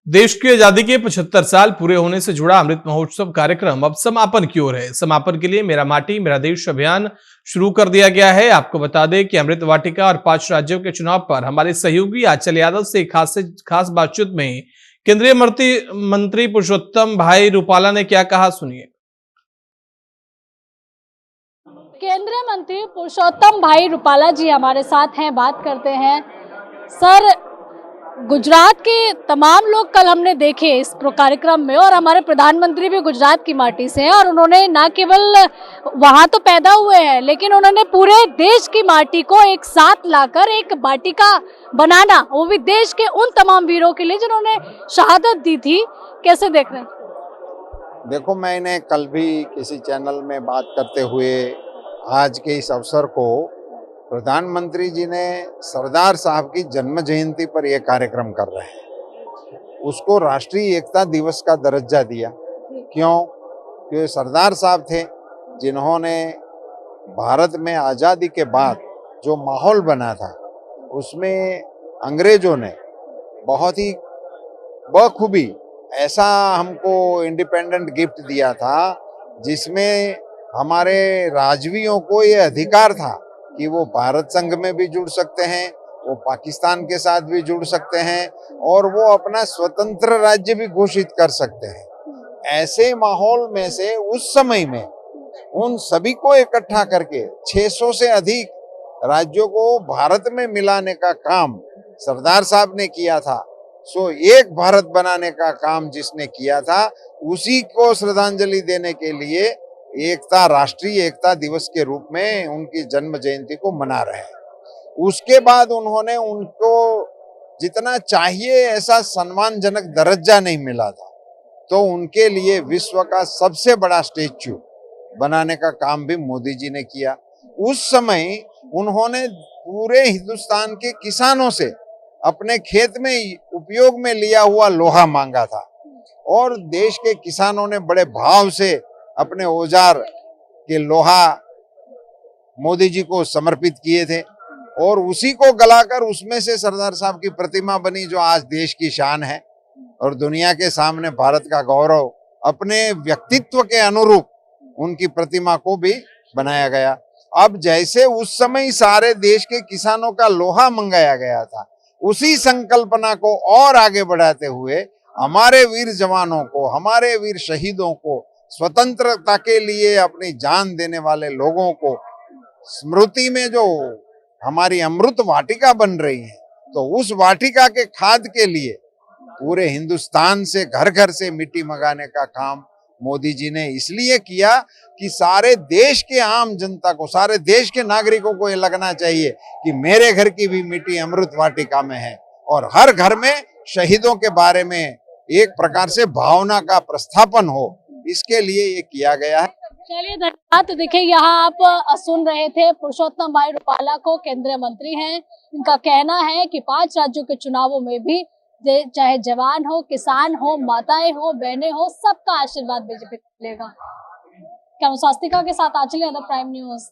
देश की आजादी के 75 साल पूरे होने से जुड़ा अमृत महोत्सव कार्यक्रम अब समापन की ओर है। समापन के लिए मेरा माटी मेरा देश अभियान शुरू कर दिया गया है। आपको बता दें कि अमृत वाटिका और 5 राज्यों के चुनाव पर हमारे सहयोगी आंचल यादव से खास बातचीत में केंद्रीय मंत्री पुरुषोत्तम भाई रूपाला ने क्या कहा, सुनिए। केंद्रीय मंत्री पुरुषोत्तम भाई रूपाला जी हमारे साथ हैं, बात करते हैं। सर, गुजरात के तमाम लोग कल हमने देखे इस कार्यक्रम में, और हमारे प्रधानमंत्री भी गुजरात की माटी से हैं, और उन्होंने न केवल वहां तो पैदा हुए हैं लेकिन उन्होंने पूरे देश की माटी को एक साथ लाकर एक वाटिका बनाना, वो भी देश के उन तमाम वीरों के लिए जिन्होंने शहादत दी थी। कैसे देख रहे हैं? देखो, मैंने कल भी किसी चैनल में बात करते हुए आज के इस अवसर को प्रधानमंत्री जी ने सरदार साहब की जन्म जयंती पर यह कार्यक्रम कर रहे हैं, उसको राष्ट्रीय एकता दिवस का दर्जा दिया। क्यों? क्योंकि सरदार साहब थे जिन्होंने भारत में आज़ादी के बाद जो माहौल बना था उसमें अंग्रेजों ने बहुत ही बखूबी ऐसा हमको इंडिपेंडेंट गिफ्ट दिया था, जिसमें हमारे राजवियों को ये अधिकार था कि वो भारत संघ में भी जुड़ सकते हैं, वो पाकिस्तान के साथ भी जुड़ सकते हैं और वो अपना स्वतंत्र राज्य भी घोषित कर सकते हैं। ऐसे माहौल में से उस समय में उन सभी को इकट्ठा करके 600 से अधिक राज्यों को भारत में मिलाने का काम सरदार साहब ने किया था। सो एक भारत बनाने का काम जिसने किया था, उसी को श्रद्धांजलि देने के लिए राष्ट्रीय एकता दिवस के रूप में उनकी जन्म जयंती को मना रहे हैं। उसके बाद उन्होंने उनको जितना चाहिए ऐसा सम्मानजनक दर्जा नहीं मिला था, तो उनके लिए विश्व का सबसे बड़ा स्टैच्यू बनाने का काम भी मोदी जी ने किया। उस समय उन्होंने पूरे हिंदुस्तान के किसानों से अपने खेत में उपयोग में लिया हुआ लोहा मांगा था, और देश के किसानों ने बड़े भाव से अपने औजार के लोहा मोदी जी को समर्पित किए थे, और उसी को गलाकर उसमें से सरदार साहब की प्रतिमा बनी, जो आज देश की शान है और दुनिया के सामने भारत का गौरव। अपने व्यक्तित्व के अनुरूप उनकी प्रतिमा को भी बनाया गया। अब जैसे उस समय सारे देश के किसानों का लोहा मंगाया गया था, उसी संकल्पना को और आगे बढ़ाते हुए हमारे वीर जवानों को, हमारे वीर शहीदों को, स्वतंत्रता के लिए अपनी जान देने वाले लोगों को स्मृति में जो हमारी अमृत वाटिका बन रही है, तो उस वाटिका के खाद के लिए पूरे हिंदुस्तान से घर घर से मिट्टी मंगाने का काम मोदी जी ने इसलिए किया कि सारे देश के आम जनता को, सारे देश के नागरिकों को ये लगना चाहिए कि मेरे घर की भी मिट्टी अमृत वाटिका में है, और हर घर में शहीदों के बारे में एक प्रकार से भावना का प्रस्थापन हो, इसके लिए ये किया गया है। चलिए, धन्यवाद। तो देखिए, यहाँ आप सुन रहे थे पुरुषोत्तम भाई रूपाला को, केंद्रीय मंत्री हैं। इनका कहना है कि 5 राज्यों के चुनावों में भी चाहे जवान हो, किसान हो, माताएं हो, बहनें हो, सबका आशीर्वाद बीजेपी को मिलेगा। क्या स्वास्तिका के साथ आंचल यादव, प्राइम न्यूज।